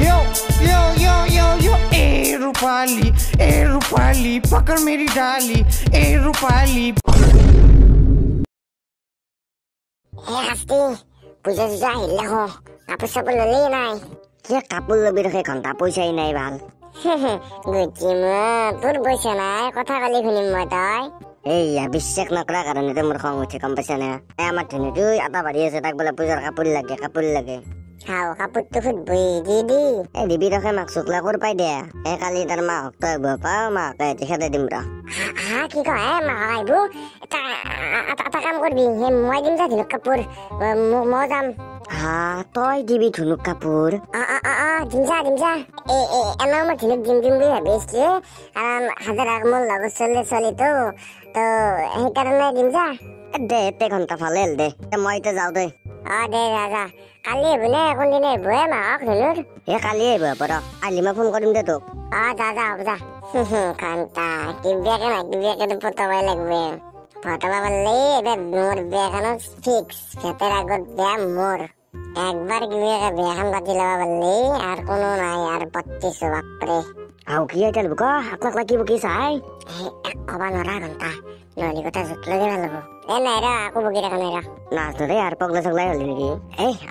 यो यो यो यो यो ए रूपाली पकड़ मेरी डाली ए रूपाली হাস্তি পূজা চূজা আহিলে হ কাপোৰ চাপোৰ ললেই নাই কি কাপোৰ লবি ৰখে ঘণ্টা পইচাই নাই ভাল গুচি তোৰ পইচা নাই কথা কালি শুনিম মই তই এইয়া বিশ্বাস নকৰা কাৰণেতো মোৰ খং উঠে গম পাইছা নে আমাৰ ধুনীটো আটা বাঢ়ি আছে তাক বোলে পূজাৰ কাপোৰ লাগে খাও কাপোৰটো ফুটবই দি এই দিবি ৰখে মাক চুকলা কৰ পাই দে কালি তাৰ মাক তই পাও মাক দেখাতে দিম ৰ কি কয় মাক আহিব এটা কাম কৰবি মই দিম যা ধুনুক কাপোৰ মই যাম তই দিবি ধুনুক কাপোৰ দিম যা এনেও মই ধুনুক দিম বুলি ভাবি আছিলো কাৰণ হাজাৰা মোৰ লগত ছোৱালীটো তো সেইকাৰণে দিম যা দে এতে ঘণ্টা ভালে হ'ল দে মই এতিয়া যাওঁ দে দে যা কালি আহিব নে কোনদিনা আহিব মাক ধুনুৰ কালি আহিব পাৰ আহিলে মই ফোন কৰিম দে তোক যা হ'ব যা ঘণ্টা কিবাকে পতাবই লাগবে পতাবা পারলে এবার মোর বিয়াখানো ফিক্স খেতের আগত বিয়া মোর একবার কিবাকে বিয়াখান পাতি লবা পারলে আর কোনো নাই আর 25 বাপরে আও কি আইতাল বুক আপনাক লাগিব কি চাই এক কবা নরা ঘন্টা নলি কথা জুটলে ভাল হবো নাই রা আকো বকি রাখা নাই রা নাচ ধরে আর পগলা সগলাই হলি নাকি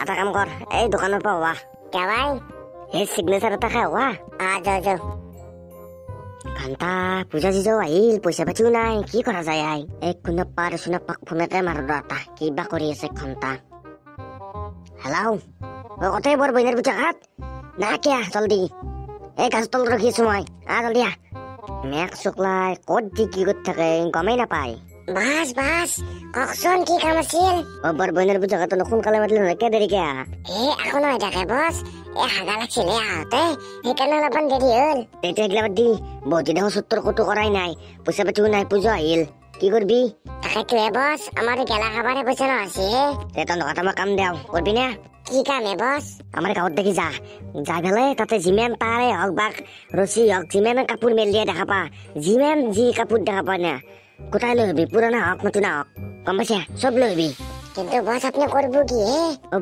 এটা কাম কর এই দোকানের পাওয়া কে ভাই এই সিগনেচার এটা খাওয়া যাও ঘণ্টা পূজা চুজাও আহিল পইচা পাতিও নাই কি কৰা যায় আই কোনো পাৰ পাক ফোনতে মাৰো এটা কিবা কৰি আছে ঘণ্টা হেল্ল' কতে বৰ বইনাৰ পূজা ঘাট না কিয়া জলদি গাছ তল ৰখি আছো মই জলদি মেঘ শুক্লাই ক'ত দি কি কৰি থাকে গমেই নাপায় বাস কওকচোন কি কাম আছিল বৰ বইনাৰ পূজা ঘাট সোনকালে মাতিলে নহয় কে দেৰিকে আকৌ নহয় থাকে বছ হাগা লাগছিলে আহোঁতে সেইকাৰণে অলপমান দেৰি হ'ল তেতিয়া এইগিলা বাদ দি বহুত দিন সত্তৰ কতো কৰাই নাই পইচা পাতিও নাই পূজা আহিল কি কৰবি তাকেতো বছ আমাৰ গেলা খাবাৰে পইচা নহৈছে তহঁতৰ কথা মই কাম দেও কৰবি নে কি কাম বছ আমাৰ গাঁৱত দেখি যাই পেলাই তাতে যিমান পাৰে হওক বা ৰছী হওক যিমান কাপোৰ মেলি দিয়া দেখা পা যিমান যি কাপোৰ দেখা পা না গোটাই লৈ আহিবি পুৰণা হওক নতুন হওক গম পাইছা চব লৈ আহিবি কিন্তু বছ আপনি করব কি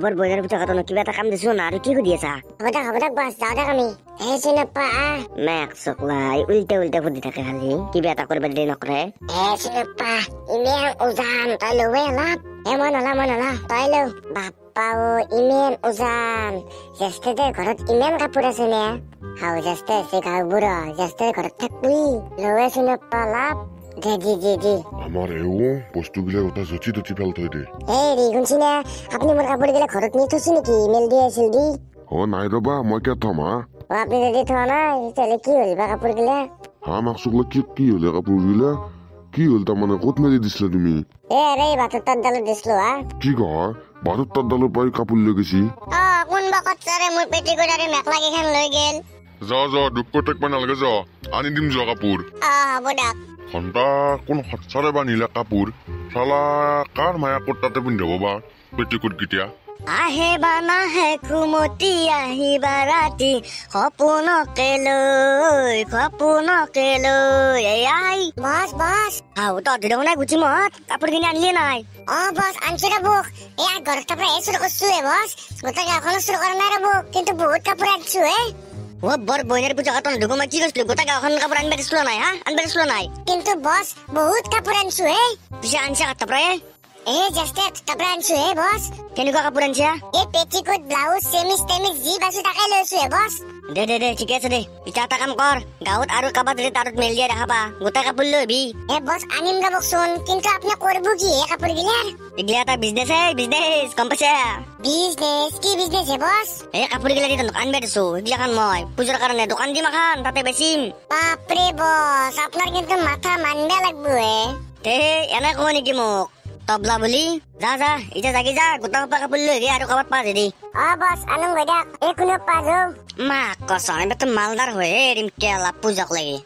বৰ বইনাৰ পূজা ঘাট কিবা এটা কাম দিছো না আৰু কি সুধি আছা হ'ব দে বছ যাওঁ দে আমি চিনপা মেক চকলাই উল্টা ফুটি থাকে খালি কিবা এটা কৰিব দিলে নকৰে চিনপা ইমান উজান তই লৱে অলপ মই নলা তই ল বাপ্পাও ইমান উজান জেষ্ঠতে ঘৰত ইমান কাপোৰ আছে নে হাও জেষ্ঠে আছে গাঁওবোৰ জেষ্ঠে ঘৰত থাকবি লৱে চিনপা অলপ জি আমার এও বস্তুগুলা ওটা জুচি টুচি ফেল থৈ দে শুনছিনে আপনি মোর কাপড় গিলা ঘৰত নি থৈছি নেকি মেল দিয়ে আছিল দি নাই ৰবা মই কে থম আপনি যদি থোৱা নাই তাহলে কি হল বা কাপড় গিলা মাকসুকলা কি হলে কাপোৰ গিলা কি হল তাৰমানে ক'ত মেলি দিছিলা তুমি আৰে বাটৰ তাত ডালত দিছিলো কি কয় বাটৰ তাত ডালৰ পাই কাপোৰ লৈ গৈছি কোন বাকত চাৰে মোৰ পেটি গড়াৰে মেখলা কেখন লৈ গেল যা দুখ থাকিব নালাগে যা আনি দিম যা কাপোৰ হ'ব দা ঘণ্টা কোন হতচাৰে বা নীলা কাপোৰ চালা কাৰ মায়া ক'ত তাতে পিন্ধাব বা পেটিকোট কেতিয়া আহে বানা হে কুমতি আহিবা ৰাতি সপোনকে লৈ আই বছ তহঁতি দেখোন নাই গুচি মত কাপোৰ কিনি আনিলে নাই বছ আনছো ৰবুক ঘৰত তাৰপৰা চুৰ কৰিছো বছ গোটেই গাঁওখনো চুৰ কৰা নাই ৰবুক কিন্তু বহুত কাপোৰ আনিছো বৰ বইনাৰ পূজা ঘাট দেখো মই কি কৈছিলো গোটেই গাঁওখন কাপোৰ আনিব দিছিলো নাই কিন্তু বছ বহুত কাপোৰ আনিছো পিছে আনিছা তাৰপৰা জাষ্ট তাৰপৰা আনিছো বছ কেনেকুৱা কাপোৰ আনিছা পেটিকোট ব্লাউজ চেমিজ যি বাছো তাকে লৈছো বছ দে ঠিকে আছে দে এতিয়া এটা কাম কৰ গাঁৱত আৰু কাৰোবাক যদি তাত মেল দিয়া দেখা পা গোটেই কাপোৰ লৈ আহিবি বছ আনিম ৰবকচোন কিন্তু আপুনি কৰিব কি কাপোৰ গিলাৰ এগিলা এটা বিজনেছ গম পাইছা কি বিজনেছ বছ কাপোৰ গিলা দি আনিব দিছো সেইগিলাখান মই পূজাৰ কাৰণে দোকান দিম এখন তাতে বেচিম বাপৰে বছ আপোনাৰ কিন্তু মাথা মানিব লাগব এনে কয় নেকি মোক তবলা বুলি যা এতিয়া জাগি যা গোটা সোপা কাপোৰ লৈ আৰু কাবাত পা যদি বছ আনুম গৈ দিয়ক কোনো পাজো মাক কচন এবাৰ মালদাৰ হৈ এৰিম কেলা পূজাক লাগি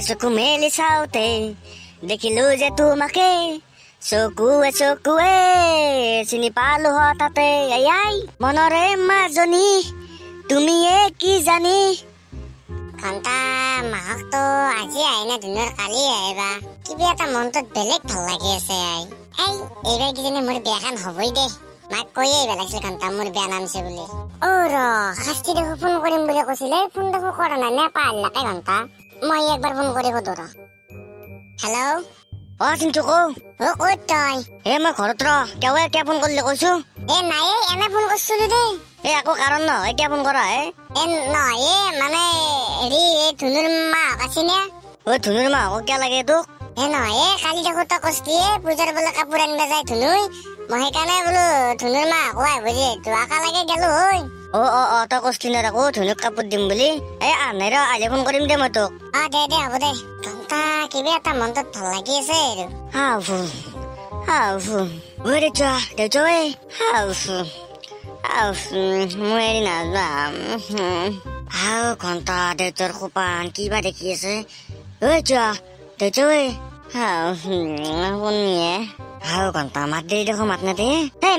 চকু মেলি চাওঁতে দেখিলো যে তোমাকে চকুৱে চিনি পালো হঠাতে মনৰে মাজনী তুমিয়ে কি জানি ঘণ্টা মাহকতো আজি আহে না দিনৰ কালি আহিবা কিবা এটা মনটোত বেলেগ ভাল লাগি আছে এইবাৰ কিজানি মোৰ বিয়াখন হবই দে মাক কৈয়ে আহিব লাগিছিল ঘণ্টা মোৰ বিয়া নামছে বুলি অ ৰ শাস্তি দেখো ফোন কৰিম বুলি কৈছিলে ফোন দেখো কৰা নাই নে পাৰলাকে ঘণ্টা মই একবাৰ ফোন কৰি সুধো ৰ হেল্ল' অ চিন্তু কো অ ক'ত তই মই ঘৰত ৰ কিয় ফোন কৰিলে কৈছো নাই এনে ফোন কৰিছিলো দেই একো কাৰণ নহয় কিয় ফোন কৰা হে নহয় মানে হেৰি ধুনুৰ মাক আছে নে ধুনুৰ মা আকৌ কিয় লাগে তোক নহয় কালি দেখো তই কৈছিলি পূজাৰ বোলে কাপোৰ আনিব যায় ধুনুই মই সেইকাৰণে বোলো ধুনুৰ মাক আহিব যিহেতু একেলগে গেলো হয় তই কৈছিলি ন আকৌ ধুনুক কাপোৰ দিম বুলি আনাই ৰ আহিলে ফোন কৰিম দে মই তোক দে হ'ব দে ঘণ্টা কিবা এটা মনটোত ভাল লাগি আছে মই এৰি নাযাম ঘণ্টা দেউতাৰ খোপান কিবা দেখি আছে শুনিয়ে ঘণ্টা মাত দেৰি দেখো মাত নাদে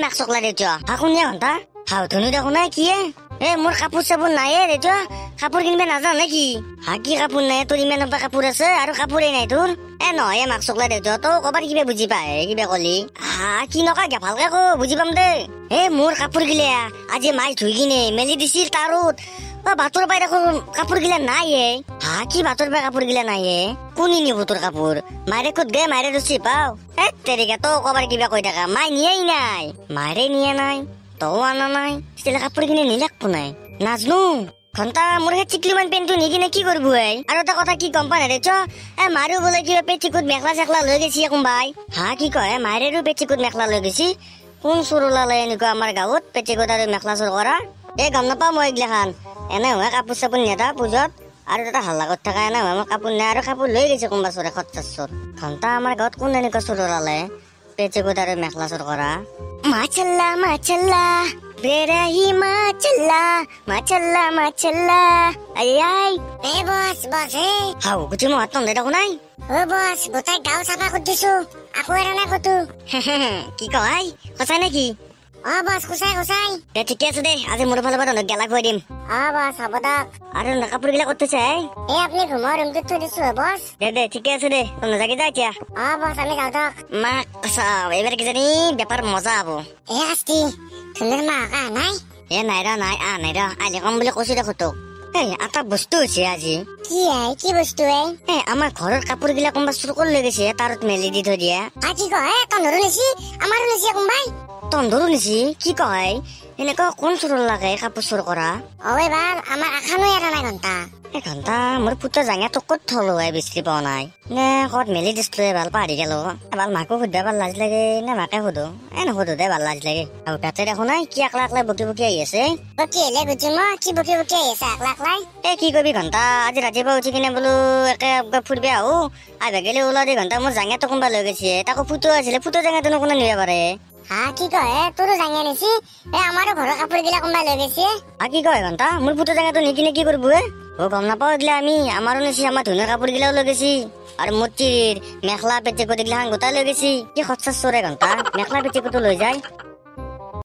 মাক চকলা দেউতা শুনিয়ে ঘণ্টা ধুনু দেখো নাই কি মোৰ কাপোৰ চাপোৰ নাই দেউতা কাপোৰ কিনিব নাজান নেকি কি কাপোৰ নাই তোৰ ইমান কাপোৰ আছে আৰু কাপোৰেই নাই তোৰ নহয় মাক চকলা দেউতা তই কবাৰ কিবা বুজি পায় কিবা কলি কি নকা ভালকে কো বুজি পাম দে মোৰ কাপোৰ গিলা আজি মাছ ধুই কিনে মেলি দিছিল তাৰত ভাতৰ পাই দেখোন কাপোৰ গিলা নাই কি ভাতৰ পাই কাপোৰ গিলা নাই কোনে নিব তোৰ কাপোৰ মাৰে ক'ত গে মাৰে ৰচি পাও তেৰিকা তই কবাৰ কিবা কৈ থাকা মাই নিয়েই নাই মাৰে নিয়ে নাই তও আনা নাই তেতিয়া কাপোৰ কিনে নিলাকবো নাই নাজনো ঘণ্টা মোৰ সেই চিকলিমান পেণ্টটো নি কিনে কি কৰিব আৰু এটা কথা কি গম পা নাই দেছ মাৰো বোলে কিবা পেটিকোট মেখলা চেখলা লৈ গৈছি কোনবাই কি কয় মাৰেৰো পেটিকোট মেখলা লৈ গৈছি কোন চোৰ ওলালে এনেকুৱা আমাৰ গাঁৱত পেটিকোট আৰু মেখলা চোৰ কৰা গম নাপাওঁ মই এইগিলাখান এনে হয় কাপোৰ চাপোৰ নিয়া পূজাত আৰু এটা হাল্লা কৰি থকা এনে হয় মই কাপোৰ নাই আৰু কাপোৰ লৈ গৈছে কোনোবা চোৰে খচ্চাৰ চোৰ ঘণ্টা আমাৰ গাঁৱত কোন এনেকুৱা চোৰ ওলালে পেটিকোট আৰু মেখলা চোৰ কৰা মাছাল্লা বেৰাহি মাছাল্লা আই বছ গুটি মই হাত নন্ধে দেখো নাই বছ গোটাই গাঁও চাফা কৰি দিছো আকৌ এৰা নাই কতো কি কয় সঁচাই নেকি বছ সঁচাই ঠিকে আছে দে আজি মোৰ ফালৰ পৰা গেলা খুৱাই দিম বছ হ'ব দক আৰু কাপোৰ গিলা ক'ত থৈছে আপুনি ঘুমৰ ৰুমটোত থৈ দিছো বছ দে ঠিকে আছে দে তই নাযাকি যা এতিয়া বছ আমি যাওঁ দক মাক এইবাৰ কিজানি বেপাৰ মজা হব শাস্তি ধুনুৰ মা অহা নাই নাই ৰ আজি কম বুলি কৈছো দেখো তোক এটা বস্তু হৈছে আজি কি বস্তু আমাৰ ঘৰৰ কাপোৰ গিলা কোনোবা চুৰ কৰি লৈ গৈছে তাৰত মেলি দি থৈ দিয়া কি কয় তন্ধৰো নিছি আমাৰো নিছি কোনবাই তন্ধৰো নিছি কি কয় এনেকুৱা কোন চোৰ লাগে কাপোৰ চোৰ কৰা এইবাৰ আমাৰ আখানো এৰা নাই ঘণ্টা ঘণ্টা মোৰ পুত্ৰ জাঙা তোক ক'ত থলো বিচাৰি পোৱা নাই নে ক'ত মেলি দিছিলো ভাল পাহৰি গেলো এবাৰ মাকো সুধিব ভাল লাজ লাগে নে মাকে সুধো নুসুধো দে ভাল লাজ লাগে আৰু তাতে দেখো নাই কি একলা বকি আহি আছে কি কবি ঘণ্টা আজি ৰাতিপুৱা উঠি কিনে বোলো একে ফুৰিব আহো গেলি ওলা দি ঘণ্টা মোৰ জাঙাটো কোনোবা লৈ গৈছে তাকো ফুটো আছিলে ফুটো জাঙাটো কোনে নিব পাৰে কি কয় তোৰো জাঙা নিছি আমাৰো ঘৰৰ কাপোৰ গিলা কোনোবা লৈ গৈছে কি কয় ঘণ্টা মোৰ ফুটো জাঙাটো নি কিনে কি কৰিব গম নাপাও এইগিলা আমি আমাৰো নিছি আমাৰ ধুনীয়া কাপোৰ গিলাও লৈ গৈছি আৰু মোৰ মেখলা পেটিকোট এইগিলা গোটাই লৈ গৈছি কি খচ্চাৰ চোৰে ঘণ্টা মেখলা পেটিকোটো লৈ যায়